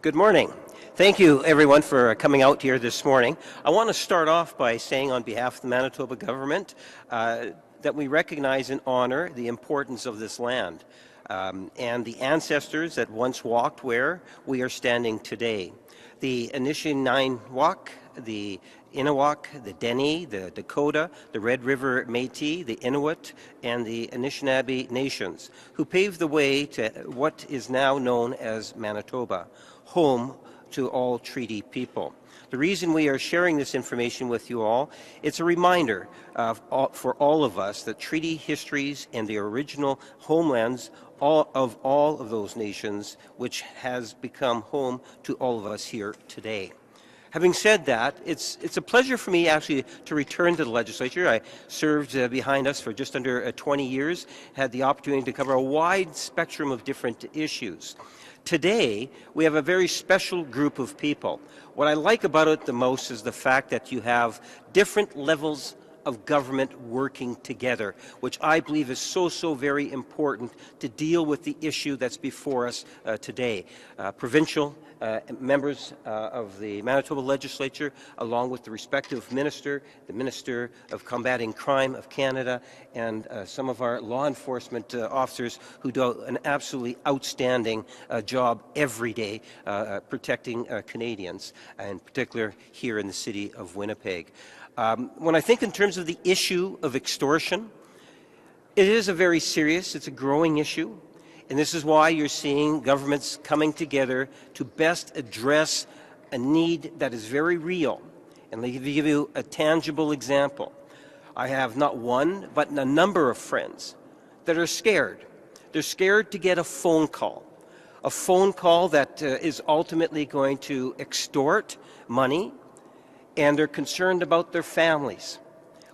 Good morning. Thank you, everyone, for coming out here this morning. I want to start off by saying on behalf of the Manitoba government that we recognize and honor the importance of this land and the ancestors that once walked where we are standing today. The Anishinaabe, the Inawak, the Dene, the Dakota, the Red River Métis, the Inuit, and the Anishinaabe nations, who paved the way to what is now known as Manitoba, home to all treaty people. The reason we are sharing this information with you all, it's a reminder for all of us that treaty histories and the original homelands of all of those nations, which has become home to all of us here today. Having said that, it's a pleasure for me actually to return to the legislature. I served behind us for just under 20 years, had the opportunity to cover a wide spectrum of different issues. Today, we have a very special group of people. What I like about it the most is the fact that you have different levels of government working together, which I believe is so very important to deal with the issue that's before us today. Provincial members of the Manitoba legislature, along with the respective minister, the Minister of Combating Crime of Canada, and some of our law enforcement officers who do an absolutely outstanding job every day protecting Canadians, in particular here in the city of Winnipeg. When I think in terms of the issue of extortion, it is a very serious, it's a growing issue. And this is why you're seeing governments coming together to best address a need that is very real. And let me give you a tangible example. I have not one, but a number of friends that are scared. They're scared to get a phone call that is ultimately going to extort money, and they're concerned about their families.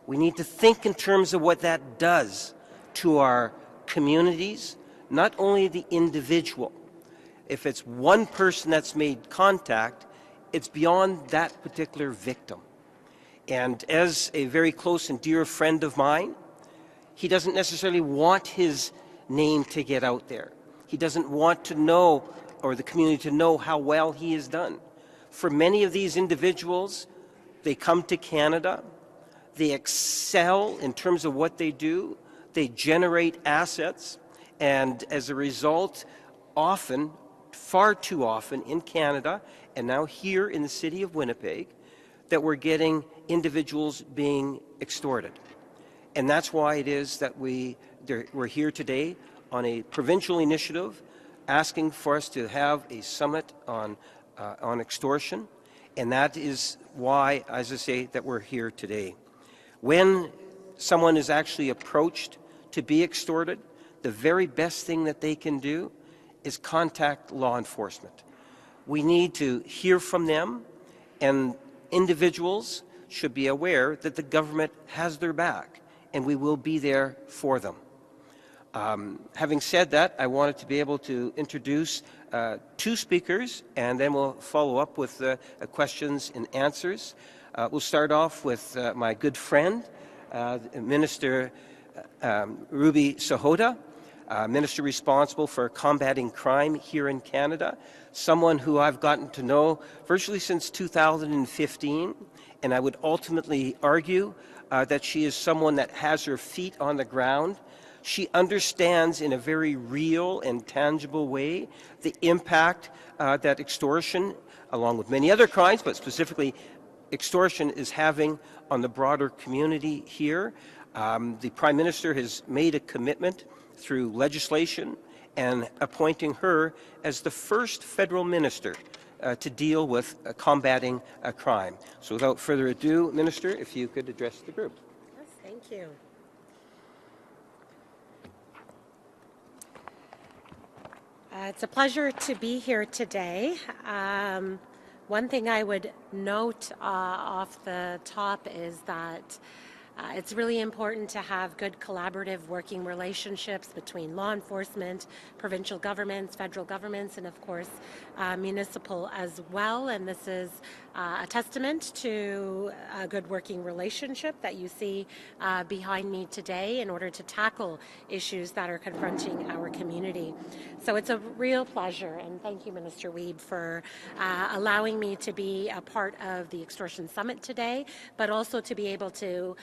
We need to think in terms of what that does to our communities, not only the individual. If it's one person that's made contact, it's beyond that particular victim. And as a very close and dear friend of mine, he doesn't necessarily want his name to get out there. He doesn't want to know, or the community to know, how well he has done. For many of these individuals, they come to Canada, they excel in terms of what they do, they generate assets, and as a result, often, far too often in Canada, and now here in the city of Winnipeg, that we're getting individuals being extorted. And that's why it is that we're here today on a provincial initiative asking for us to have a summit on extortion. And that is why, as I say, that we're here today. When someone is actually approached to be extorted, the very best thing that they can do is contact law enforcement. We need to hear from them, and individuals should be aware that the government has their back, and we will be there for them. Having said that, I wanted to be able to introduce two speakers, and then we'll follow up with questions and answers. We'll start off with my good friend, Minister Ruby Sahota, Minister responsible for combating crime here in Canada, someone who I've gotten to know virtually since 2015, and I would ultimately argue that she is someone that has her feet on the ground. She understands in a very real and tangible way the impact that extortion, along with many other crimes, but specifically extortion, is having on the broader community here. The Prime Minister has made a commitment through legislation and appointing her as the first federal minister to deal with combating crime. So without further ado, Minister, if you could address the group. Yes, thank you. It's a pleasure to be here today. One thing I would note off the top is that it's really important to have good collaborative working relationships between law enforcement, provincial governments, federal governments, and of course municipal as well. And this is a testament to a good working relationship that you see behind me today in order to tackle issues that are confronting our community. So it's a real pleasure, and thank you, Minister Wiebe, for allowing me to be a part of the Extortion Summit today, but also to be able to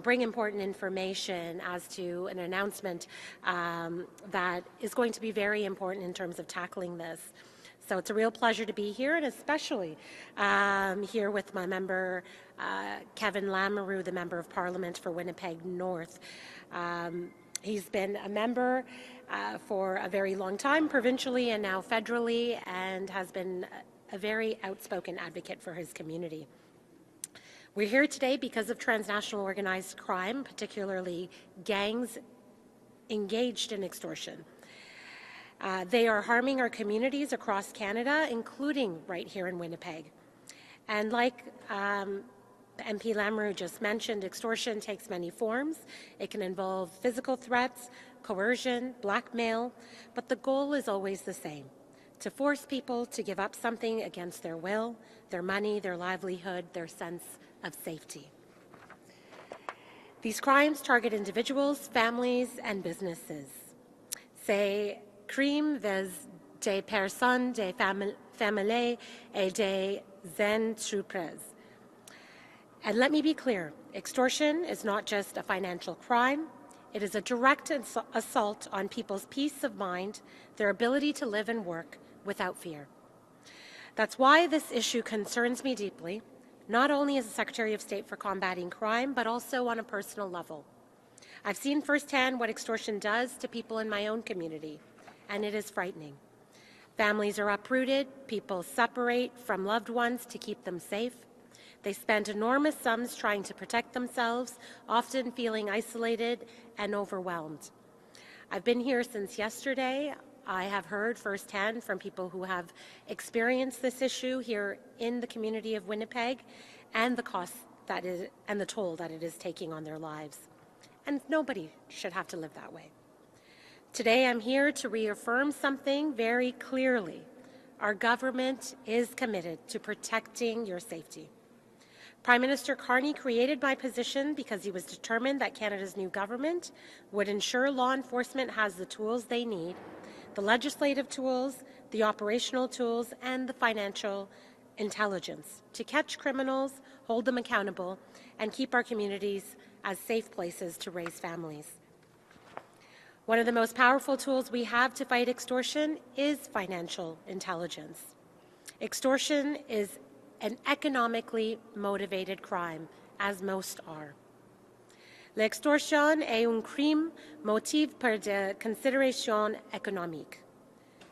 bring important information as to an announcement that is going to be very important in terms of tackling this. So it's a real pleasure to be here, and especially here with my member, Kevin Lamoureux, the Member of Parliament for Winnipeg North. He's been a member for a very long time, provincially and now federally, and has been a very outspoken advocate for his community. We're here today because of transnational organized crime, particularly gangs engaged in extortion. They are harming our communities across Canada, including right here in Winnipeg. And like MP Lamoureux just mentioned, extortion takes many forms. It can involve physical threats, coercion, blackmail, but the goal is always the same: to force people to give up something against their will, their money, their livelihood, their sense of safety. These crimes target individuals, families, and businesses. C'est crime des personnes, des familles, et des entreprises. And let me be clear, extortion is not just a financial crime. It is a direct assault on people's peace of mind, their ability to live and work without fear. That's why this issue concerns me deeply, not only as the Secretary of State for Combating Crime, but also on a personal level. I've seen firsthand what extortion does to people in my own community, and it is frightening. Families are uprooted, people separate from loved ones to keep them safe. They spend enormous sums trying to protect themselves, often feeling isolated and overwhelmed. I've been here since yesterday. I have heard firsthand from people who have experienced this issue here in the community of Winnipeg, and the cost that is, and the toll that it is taking on their lives. And nobody should have to live that way. Today I'm here to reaffirm something very clearly. Our government is committed to protecting your safety. Prime Minister Carney created my position because he was determined that Canada's new government would ensure law enforcement has the tools they need, the legislative tools, the operational tools, and the financial intelligence to catch criminals, hold them accountable, and keep our communities as safe places to raise families. One of the most powerful tools we have to fight extortion is financial intelligence. Extortion is an economically motivated crime, as most are. L'extorsion est un crime motivé par des considérations économiques.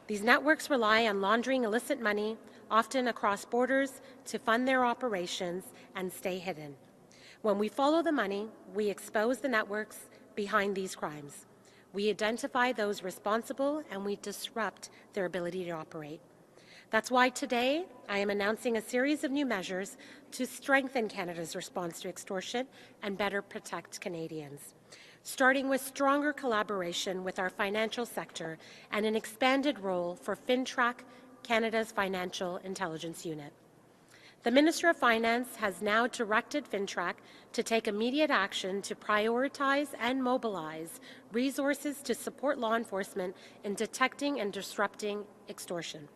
These networks rely on laundering illicit money, often across borders, to fund their operations and stay hidden. When we follow the money, we expose the networks behind these crimes. We identify those responsible and we disrupt their ability to operate. That's why today I am announcing a series of new measures to strengthen Canada's response to extortion and better protect Canadians, starting with stronger collaboration with our financial sector and an expanded role for FinTrack, Canada's financial intelligence unit. The Minister of Finance has now directed FinTrack to take immediate action to prioritize and mobilize resources to support law enforcement in detecting and disrupting extortion.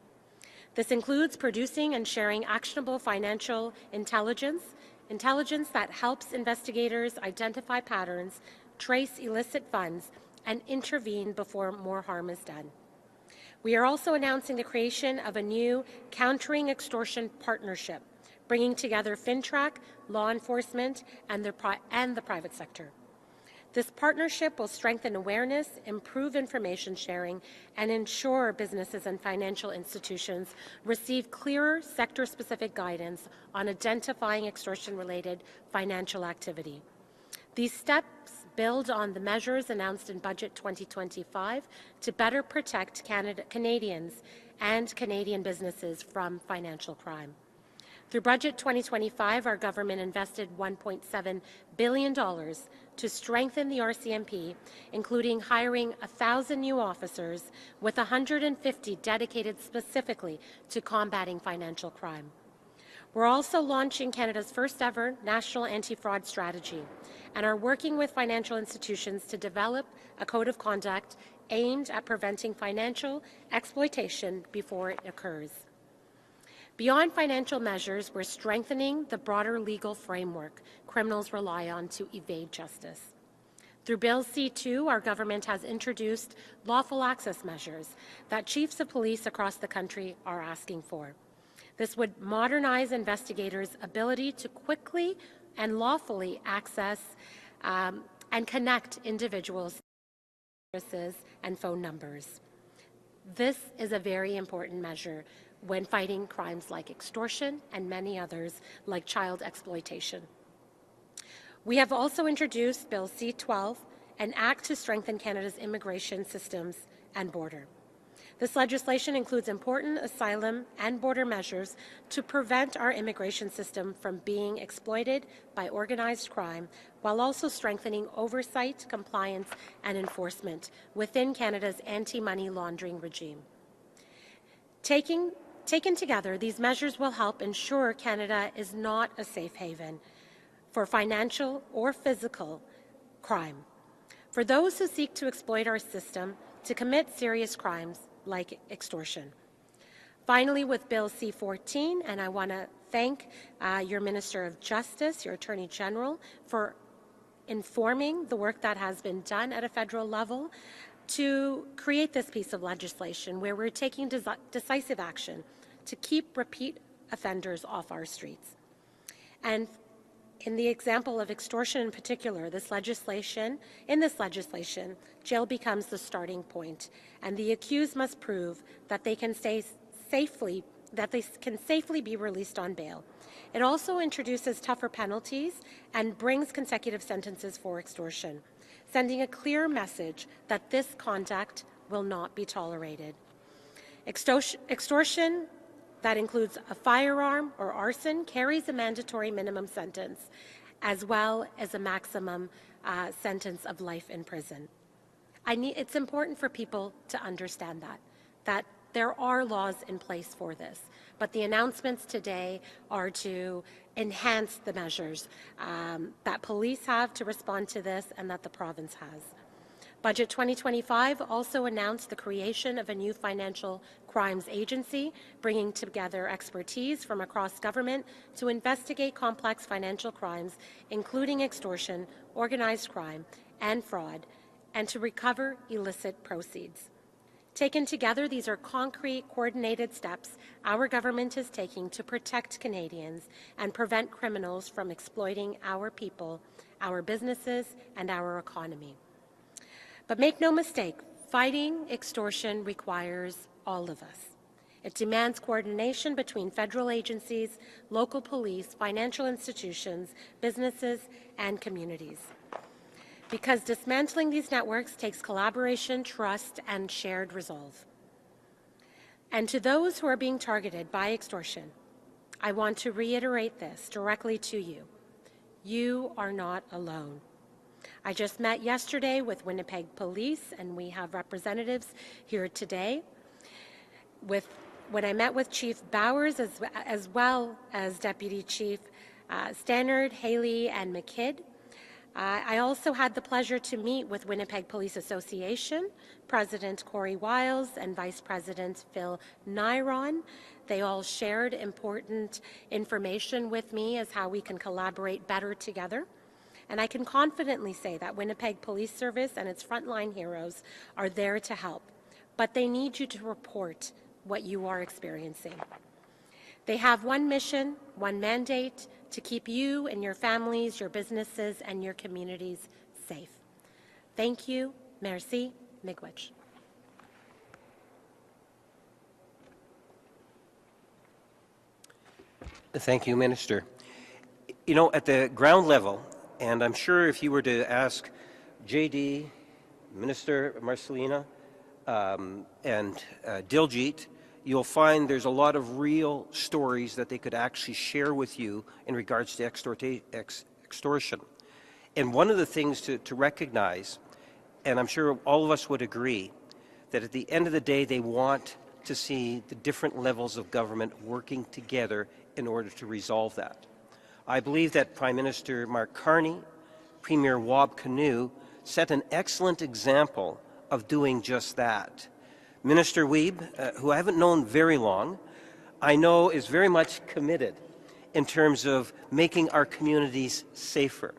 This includes producing and sharing actionable financial intelligence that helps investigators identify patterns, trace illicit funds, and intervene before more harm is done. We are also announcing the creation of a new Countering Extortion Partnership, bringing together FinTrack, law enforcement, and the private sector. This partnership will strengthen awareness, improve information sharing, and ensure businesses and financial institutions receive clearer sector-specific guidance on identifying extortion-related financial activity. These steps build on the measures announced in Budget 2025 to better protect Canadians and Canadian businesses from financial crime. Through Budget 2025, our government invested $1.7 billion to strengthen the RCMP, including hiring 1,000 new officers, with 150 dedicated specifically to combating financial crime. We're also launching Canada's first ever national anti-fraud strategy and are working with financial institutions to develop a code of conduct aimed at preventing financial exploitation before it occurs. Beyond financial measures, we're strengthening the broader legal framework criminals rely on to evade justice. Through Bill C-2, our government has introduced lawful access measures that chiefs of police across the country are asking for. This would modernize investigators' ability to quickly and lawfully access and connect individuals to services and phone numbers. This is a very important measure when fighting crimes like extortion and many others like child exploitation. We have also introduced Bill C-12, an act to strengthen Canada's immigration systems and border. This legislation includes important asylum and border measures to prevent our immigration system from being exploited by organized crime, while also strengthening oversight, compliance, and enforcement within Canada's anti-money laundering regime. Taken together, these measures will help ensure Canada is not a safe haven for financial or physical crime, for those who seek to exploit our system to commit serious crimes like extortion. Finally, with Bill C-14, and I want to thank your Minister of Justice, your Attorney General, for informing the work that has been done at a federal level to create this piece of legislation where we're taking decisive action to keep repeat offenders off our streets. And in the example of extortion in particular, in this legislation, jail becomes the starting point, and the accused must prove that they can safely be released on bail. It also introduces tougher penalties and brings consecutive sentences for extortion, sending a clear message that this conduct will not be tolerated. Extortion that includes a firearm or arson carries a mandatory minimum sentence, as well as a maximum sentence of life in prison. It's important for people to understand that there are laws in place for this, but the announcements today are to enhance the measures that police have to respond to this and that the province has. Budget 2025 also announced the creation of a new financial crimes agency, bringing together expertise from across government to investigate complex financial crimes, including extortion, organized crime, and fraud, and to recover illicit proceeds. Taken together, these are concrete, coordinated steps our government is taking to protect Canadians and prevent criminals from exploiting our people, our businesses, and our economy. But make no mistake, fighting extortion requires all of us. It demands coordination between federal agencies, local police, financial institutions, businesses, and communities. Because dismantling these networks takes collaboration, trust, and shared resolve. And to those who are being targeted by extortion, I want to reiterate this directly to you. You are not alone. I just met yesterday with Winnipeg Police, and we have representatives here today. When I met with Chief Bowers as well as Deputy Chief Stannard, Haley, and McKidd, I also had the pleasure to meet with Winnipeg Police Association, President Corey Wiles and Vice President Phil Nyron. They all shared important information with me as how we can collaborate better together. And I can confidently say that Winnipeg Police Service and its frontline heroes are there to help, but they need you to report what you are experiencing. They have one mission, one mandate, to keep you and your families, your businesses, and your communities safe. Thank you. Merci. Miigwech. Thank you, Minister. You know, at the ground level, and I'm sure if you were to ask JD, Minister Marcelina, and Diljit, you'll find there's a lot of real stories that they could actually share with you in regards to extortion. And one of the things to recognize, and I'm sure all of us would agree, that at the end of the day they want to see the different levels of government working together in order to resolve that. I believe that Prime Minister Mark Carney, Premier Wab Kinew set an excellent example of doing just that. Minister Wiebe, who I haven't known very long, I know is very much committed in terms of making our communities safer.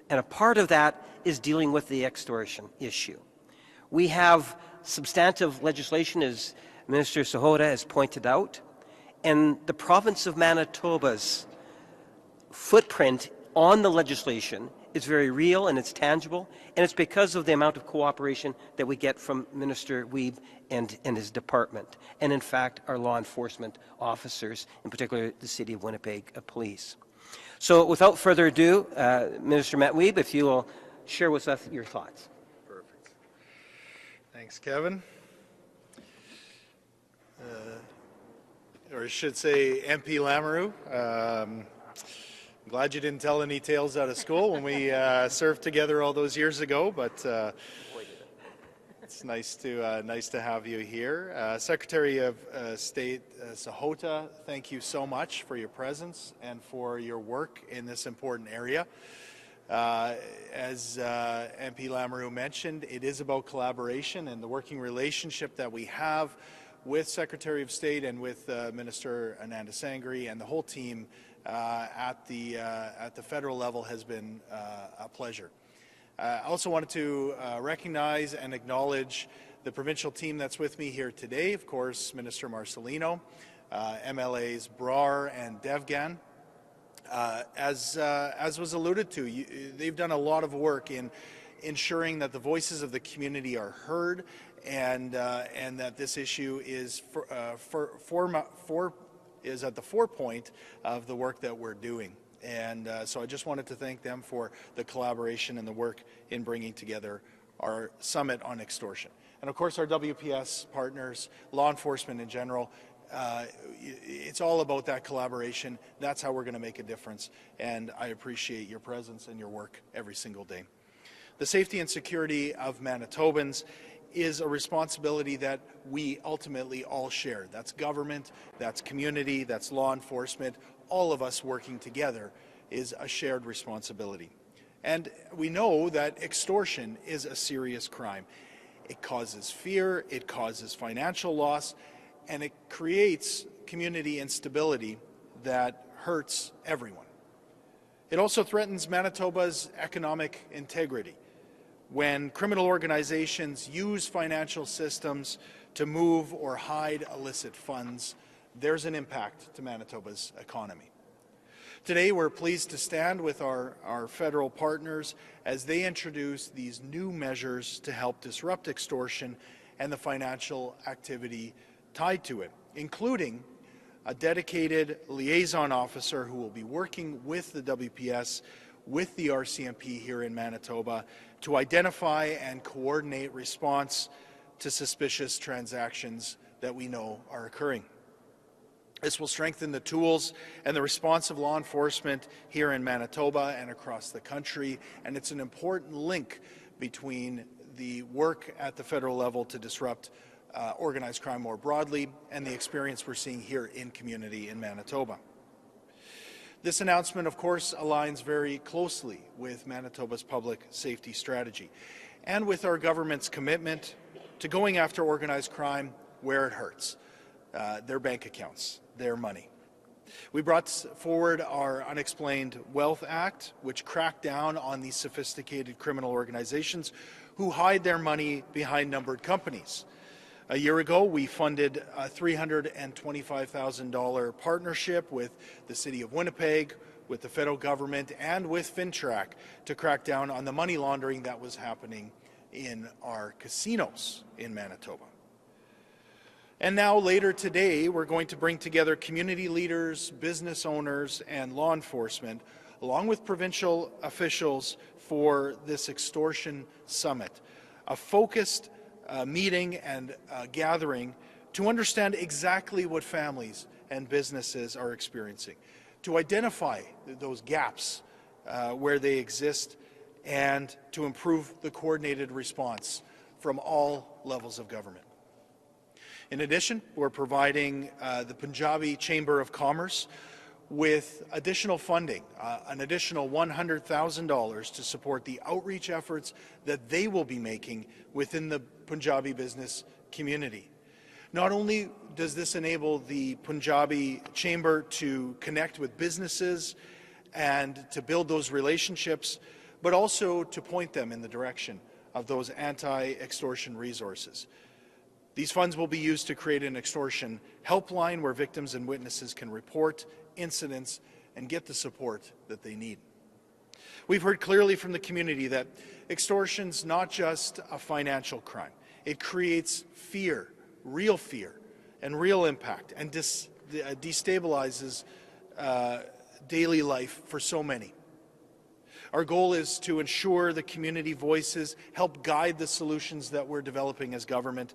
And a part of that is dealing with the extortion issue. We have substantive legislation, as Minister Sahota has pointed out, and the province of Manitoba's footprint on the legislation is very real and it's tangible, and it's because of the amount of cooperation that we get from Minister Wiebe and his department, and in fact our law enforcement officers, in particular the City of Winnipeg Police. So without further ado, Minister Matt Wiebe, if you will share with us your thoughts. Perfect. Thanks, Kevin. Or I should say MP Lamoureux. I'm glad you didn't tell any tales out of school when we served together all those years ago, but it's nice to have you here. Secretary of State Sahota, thank you so much for your presence and for your work in this important area. As MP Lamoureux mentioned, it is about collaboration and the working relationship that we have with Secretary of State and with Minister Ananda Sangri and the whole team at the federal level has been a pleasure. I also wanted to recognize and acknowledge the provincial team that's with me here today. Of course, Minister Marcelino, MLAs Brar and Devgan. As was alluded to, they've done a lot of work in ensuring that the voices of the community are heard and that this issue is is at the forefront of the work that we're doing. And so I just wanted to thank them for the collaboration and the work in bringing together our summit on extortion. And of course our WPS partners, law enforcement in general, it's all about that collaboration. That's how we're going to make a difference. And I appreciate your presence and your work every single day. The safety and security of Manitobans is a responsibility that we ultimately all share. That's government, that's community, that's law enforcement. All of us working together is a shared responsibility. And we know that extortion is a serious crime. It causes fear, it causes financial loss, and it creates community instability that hurts everyone. It also threatens Manitoba's economic integrity. When criminal organizations use financial systems to move or hide illicit funds, there's an impact to Manitoba's economy. Today, we're pleased to stand with our federal partners as they introduce these new measures to help disrupt extortion and the financial activity tied to it, including a dedicated liaison officer who will be working with the WPS, with the RCMP here in Manitoba, to identify and coordinate response to suspicious transactions that we know are occurring. This will strengthen the tools and the response of law enforcement here in Manitoba and across the country, and it's an important link between the work at the federal level to disrupt organized crime more broadly and the experience we're seeing here in community in Manitoba. This announcement, of course, aligns very closely with Manitoba's public safety strategy and with our government's commitment to going after organized crime where it hurts, their bank accounts, their money. We brought forward our Unexplained Wealth Act, which cracked down on these sophisticated criminal organizations who hide their money behind numbered companies. A year ago, we funded a $325,000 partnership with the City of Winnipeg, with the federal government, and with FinTrack to crack down on the money laundering that was happening in our casinos in Manitoba. And now, later today, we're going to bring together community leaders, business owners, and law enforcement, along with provincial officials for this extortion summit, a focused meeting and gathering to understand exactly what families and businesses are experiencing, to identify those gaps where they exist, and to improve the coordinated response from all levels of government. In addition, we're providing the Punjabi Chamber of Commerce with additional funding, an additional $100,000 to support the outreach efforts that they will be making within the Punjabi business community. Not only does this enable the Punjabi Chamber to connect with businesses and to build those relationships, but also to point them in the direction of those anti-extortion resources. These funds will be used to create an extortion helpline where victims and witnesses can report incidents and get the support that they need. We've heard clearly from the community that extortion's not just a financial crime. It creates fear, and real impact, and destabilizes daily life for so many. Our goal is to ensure the community voices help guide the solutions that we're developing as government,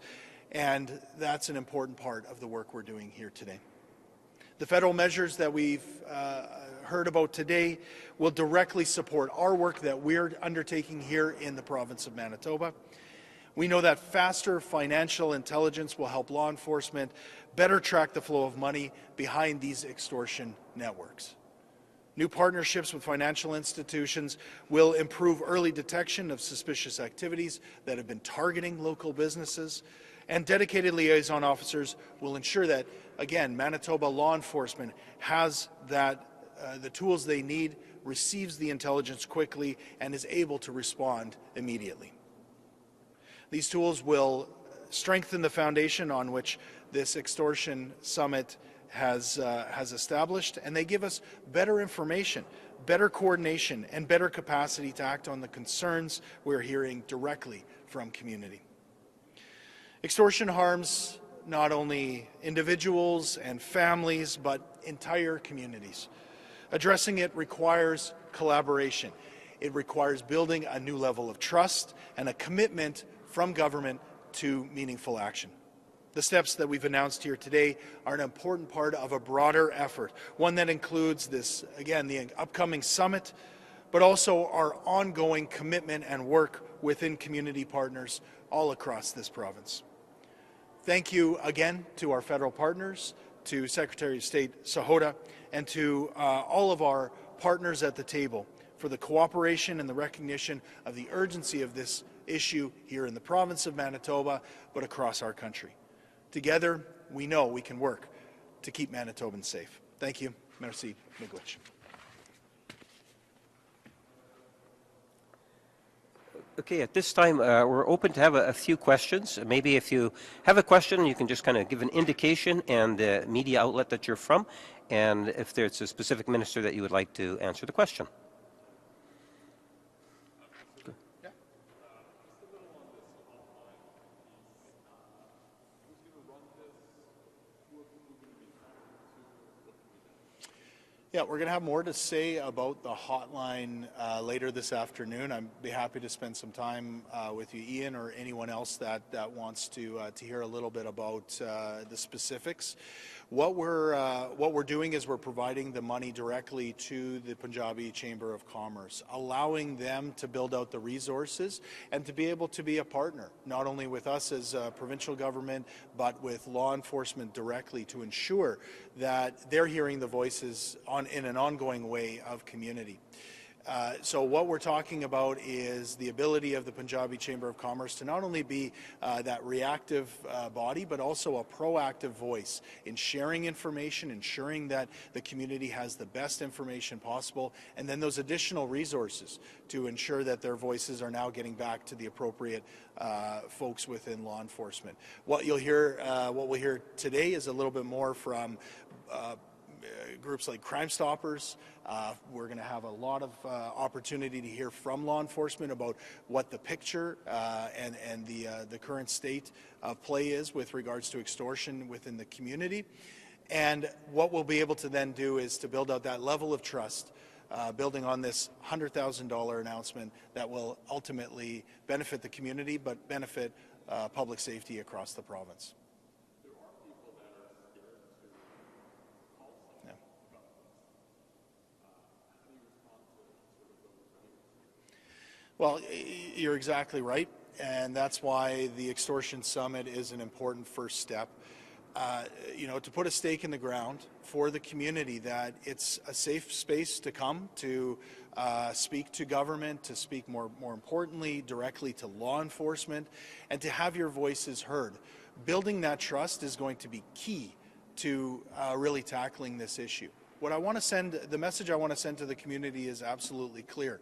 and that's an important part of the work we're doing here today. The federal measures that we've heard about today will directly support our work that we're undertaking here in the province of Manitoba. We know that faster financial intelligence will help law enforcement better track the flow of money behind these extortion networks. New partnerships with financial institutions will improve early detection of suspicious activities that have been targeting local businesses, and dedicated liaison officers will ensure that, again, Manitoba law enforcement has the tools they need, receives the intelligence quickly, and is able to respond immediately. These tools will strengthen the foundation on which this extortion summit has established, and they give us better information, better coordination, and better capacity to act on the concerns we're hearing directly from community. Extortion harms not only individuals and families, but entire communities. Addressing it requires collaboration. It requires building a new level of trust and a commitment from government to meaningful action. The steps that we've announced here today are an important part of a broader effort, one that includes this, again, the upcoming summit, but also our ongoing commitment and work within community partners all across this province. Thank you again to our federal partners, to Secretary of State Sahota, and to all of our partners at the table for the cooperation and the recognition of the urgency of this issue here in the province of Manitoba, but across our country. Together, we know we can work to keep Manitobans safe. Thank you. Merci. Miigwech. Okay, at this time, we're open to have a few questions. Maybe if you have a question, you can just kind of give an indication and the media outlet that you're from, and if there's a specific minister that you would like to answer the question. Yeah, we're going to have more to say about the hotline later this afternoon. I'd be happy to spend some time with you, Ian, or anyone else that wants to hear a little bit about the specifics. What we're doing is we're providing the money directly to the Punjabi Chamber of Commerce, allowing them to build out the resources and to be able to be a partner, not only with us as a provincial government, but with law enforcement directly to ensure that they're hearing the voices in an ongoing way of community. So what we're talking about is the ability of the Punjabi Chamber of Commerce to not only be that reactive body, but also a proactive voice in sharing information, ensuring that the community has the best information possible, and then those additional resources to ensure that their voices are now getting back to the appropriate folks within law enforcement. What we'll hear today is a little bit more from groups like Crime Stoppers. We're going to have a lot of opportunity to hear from law enforcement about what the picture and the current state of play is with regards to extortion within the community. And what we'll be able to then do is to build out that level of trust, building on this $100,000 announcement that will ultimately benefit the community, but benefit public safety across the province. Well, you're exactly right. And that's why the Extortion Summit is an important first step. To put a stake in the ground for the community that it's a safe space to come to speak to government, to speak more importantly directly to law enforcement, and to have your voices heard. Building that trust is going to be key to really tackling this issue. The message I want to send to the community is absolutely clear.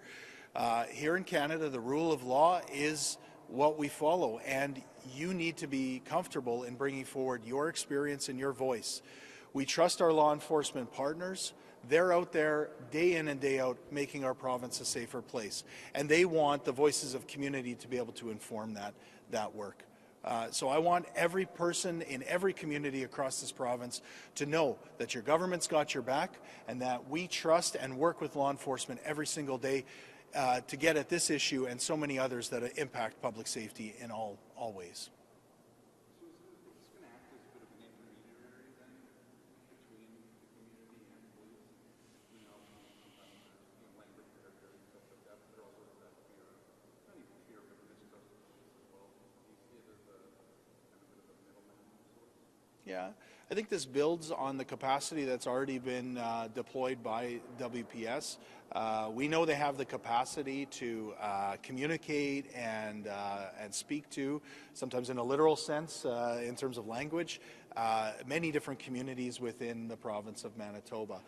Here in Canada, the rule of law is what we follow, and you need to be comfortable in bringing forward your experience and your voice. We trust our law enforcement partners. They're out there day in and day out making our province a safer place, and they want the voices of community to be able to inform that work. So I want every person in every community across this province to know that your government's got your back and that we trust and work with law enforcement every single day to get at this issue and so many others that impact public safety in all ways. Yeah, I think this builds on the capacity that's already been deployed by WPS. We know they have the capacity to communicate and speak to, sometimes in a literal sense, in terms of language, many different communities within the province of Manitoba.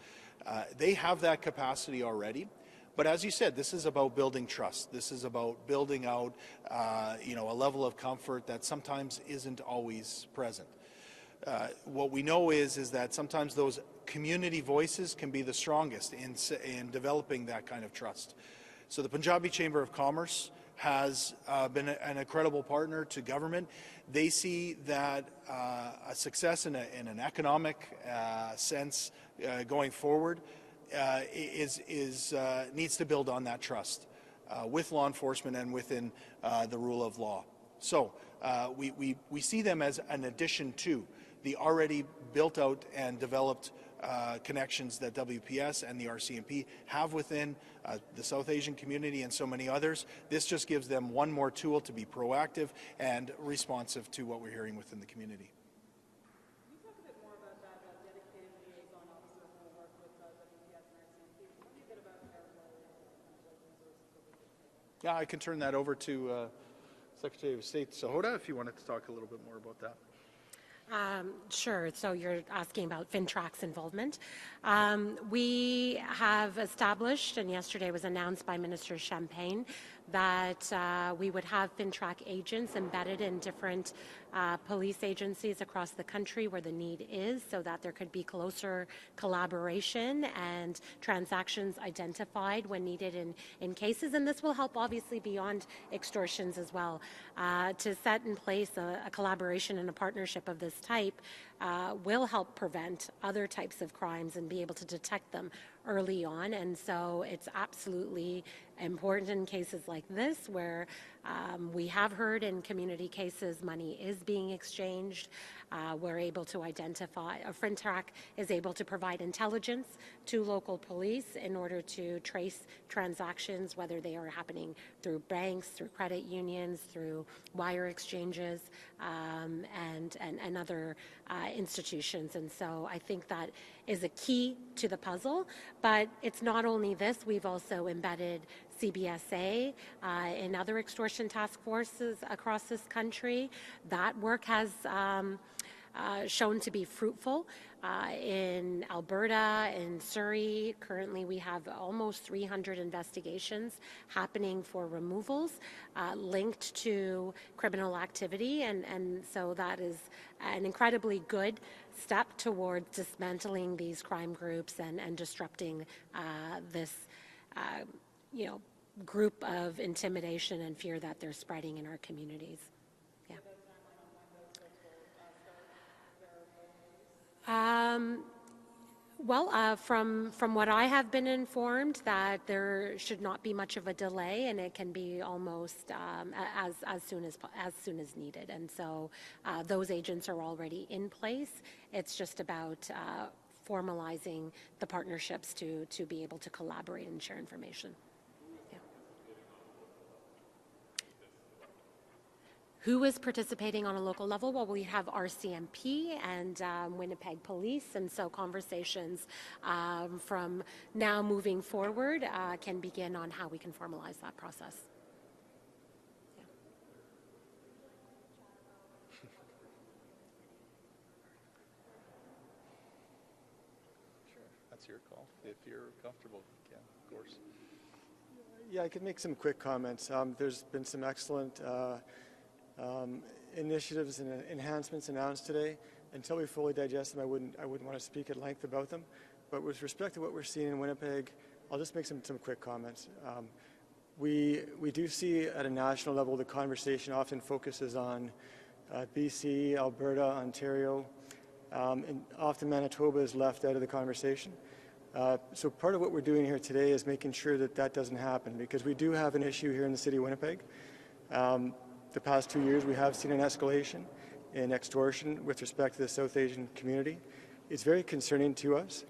They have that capacity already. But as you said, this is about building trust. This is about building out, a level of comfort that sometimes isn't always present. What we know is that sometimes those community voices can be the strongest in developing that kind of trust. So the Punjabi Chamber of Commerce has been an incredible partner to government. They see that a success in an economic sense going forward needs to build on that trust with law enforcement and within the rule of law. So we see them as an addition to the already built out and developed connections that WPS and the RCMP have within the South Asian community and so many others. This just gives them one more tool to be proactive and responsive to what we're hearing within the community. Can you talk a bit more about that dedicated liaison officer who will work with WPS and RCMP? Tell me a bit about their role and what resources will be taken. Yeah, I can turn that over to Secretary of State Sahota if you wanted to talk a little bit more about that. Sure. So you're asking about FinTrack's involvement. We have established, and yesterday was announced by Minister Champagne, that we would have FinTrack agents embedded in different police agencies across the country where the need is, so that there could be closer collaboration and transactions identified when needed in cases. And this will help, obviously, beyond extortions as well. To set in place a collaboration and a partnership of this type will help prevent other types of crimes and be able to detect them early on. And so it's absolutely important in cases like this where we have heard in community cases money is being exchanged. We're able to identify, FinTrack is able to provide intelligence to local police in order to trace transactions, whether they are happening through banks, through credit unions, through wire exchanges, and other institutions. And so I think that is a key to the puzzle. But it's not only this, we've also embedded CBSA in other extortion task forces across this country. That work has shown to be fruitful. In Alberta, in Surrey, currently we have almost 300 investigations happening for removals linked to criminal activity, and so that is an incredibly good step towards dismantling these crime groups and disrupting this group of intimidation and fear that they're spreading in our communities. Yeah. From what I have been informed, that there should not be much of a delay, and it can be almost as soon as needed. And so those agents are already in place. It's just about formalizing the partnerships to be able to collaborate and share information. who is participating on a local level? Well, we have RCMP and Winnipeg Police, and so conversations from now moving forward can begin on how we can formalize that process. Yeah. Sure, that's your call. If you're comfortable, you can, of course. Yeah, I could make some quick comments. There's been some excellent initiatives and enhancements announced today. Until we fully digest them, I wouldn't want to speak at length about them. But with respect to what we're seeing in Winnipeg, I'll just make some quick comments. We do see at a national level the conversation often focuses on BC, Alberta, Ontario, and often Manitoba is left out of the conversation. So part of what we're doing here today is making sure that that doesn't happen, because we do have an issue here in the city of Winnipeg. The past 2 years we have seen an escalation in extortion with respect to the South Asian community. It's very concerning to us.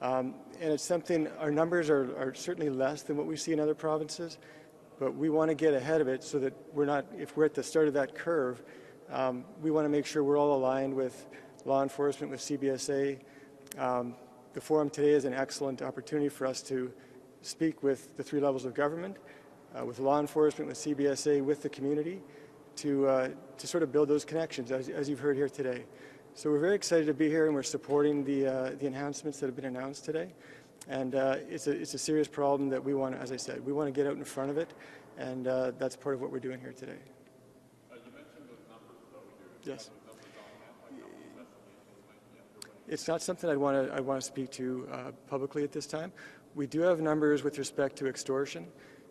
And it's something, our numbers are certainly less than what we see in other provinces, but we want to get ahead of it so that we're not, if we're at the start of that curve, we want to make sure we're all aligned with law enforcement, with CBSA. The forum today is an excellent opportunity for us to speak with the three levels of government, with law enforcement, with CBSA, with the community, to sort of build those connections, as you've heard here today. So we're very excited to be here, and we're supporting the enhancements that have been announced today. And it's a serious problem that we want to, as I said, we want to get out in front of it, and that's part of what we're doing here today. You mentioned those numbers, though. Yes. It's not something I want to speak to publicly at this time. We do have numbers with respect to extortion,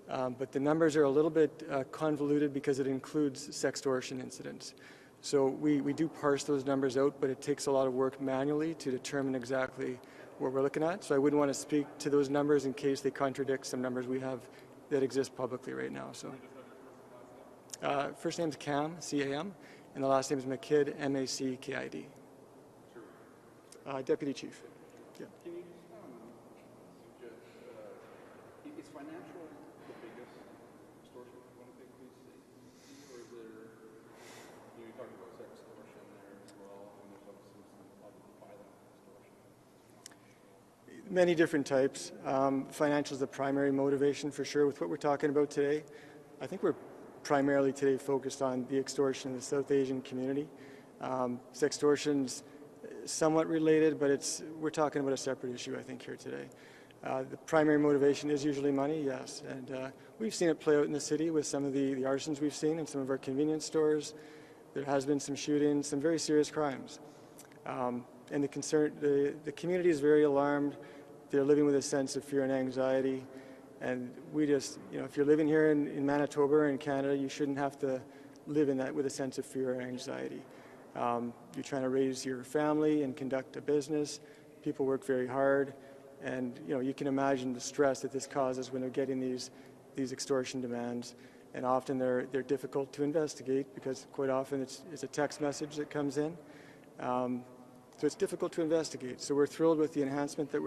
but the numbers are a little bit convoluted because it includes sextortion incidents. So we do parse those numbers out, but it takes a lot of work manually to determine exactly what we're looking at. So I wouldn't want to speak to those numbers in case they contradict some numbers we have that exist publicly right now. So first name's Cam, C-A-M, and the last name is McKidd, M-A-C-K-I-D. Deputy Chief. Yeah. Can you suggest, is financial the biggest extortion in Winnipeg Police State? Or is there, you talked about sex extortion there as well, and there's obviously some violent extortion. Many different types. Financial is the primary motivation for sure with what we're talking about today. I think we're primarily today focused on the extortion in the South Asian community. Sextortion's somewhat related, but we're talking about a separate issue, I think, here today. The primary motivation is usually money, yes, and we've seen it play out in the city with some of the arsons we've seen in some of our convenience stores. There has been some shootings, some very serious crimes. And the community is very alarmed. They're living with a sense of fear and anxiety, and we just, if you're living here in Manitoba or in Canada, you shouldn't have to live in that with a sense of fear or anxiety. You're trying to raise your family and conduct a business. People work very hard, and you can imagine the stress that this causes when they're getting these extortion demands. And often they're difficult to investigate because quite often it's a text message that comes in. So it's difficult to investigate. So we're thrilled with the enhancements that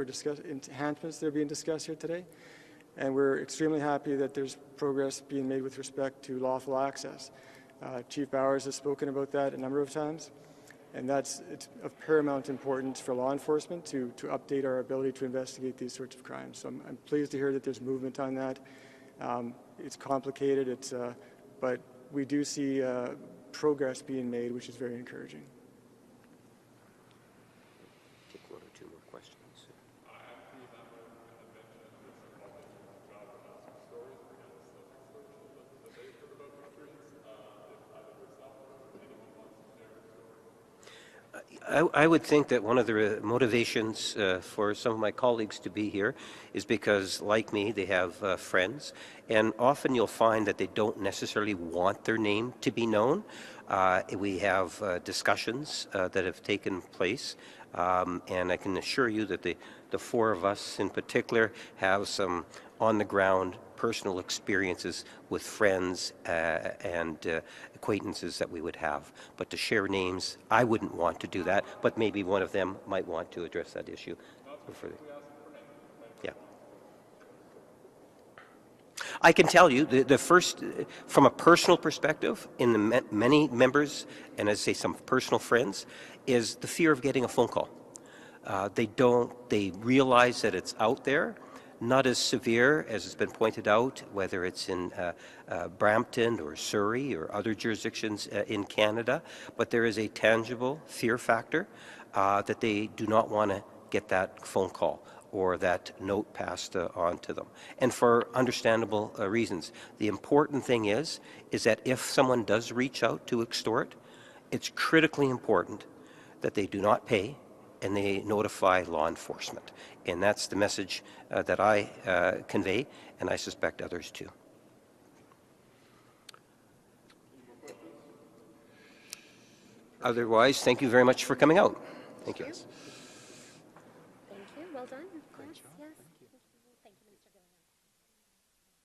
are being discussed here today, and we're extremely happy that there's progress being made with respect to lawful access. Chief Bowers has spoken about that a number of times, and it's of paramount importance for law enforcement to update our ability to investigate these sorts of crimes. So I'm pleased to hear that there's movement on that. It's complicated, but we do see progress being made, which is very encouraging. Take one or two more questions. I would think that one of the motivations for some of my colleagues to be here is because, like me, they have friends, and often you'll find that they don't necessarily want their name to be known. We have discussions that have taken place, and I can assure you that the four of us in particular have some on-the-ground personal experiences with friends and acquaintances that we would have. But to share names, I wouldn't want to do that, but maybe one of them might want to address that issue. Yeah. I can tell you the first, from a personal perspective, in the many members, and as I say, some personal friends, is the fear of getting a phone call. They realize that it's out there, not as severe as has been pointed out, whether it's in Brampton or Surrey or other jurisdictions in Canada, but there is a tangible fear factor that they do not want to get that phone call or that note passed on to them. And for understandable reasons. The important thing is that if someone does reach out to extort, it's critically important that they do not pay and they notify law enforcement. And that's the message that I convey, and I suspect others too. Otherwise, thank you very much for coming out. Thank you. Thank you. Well done.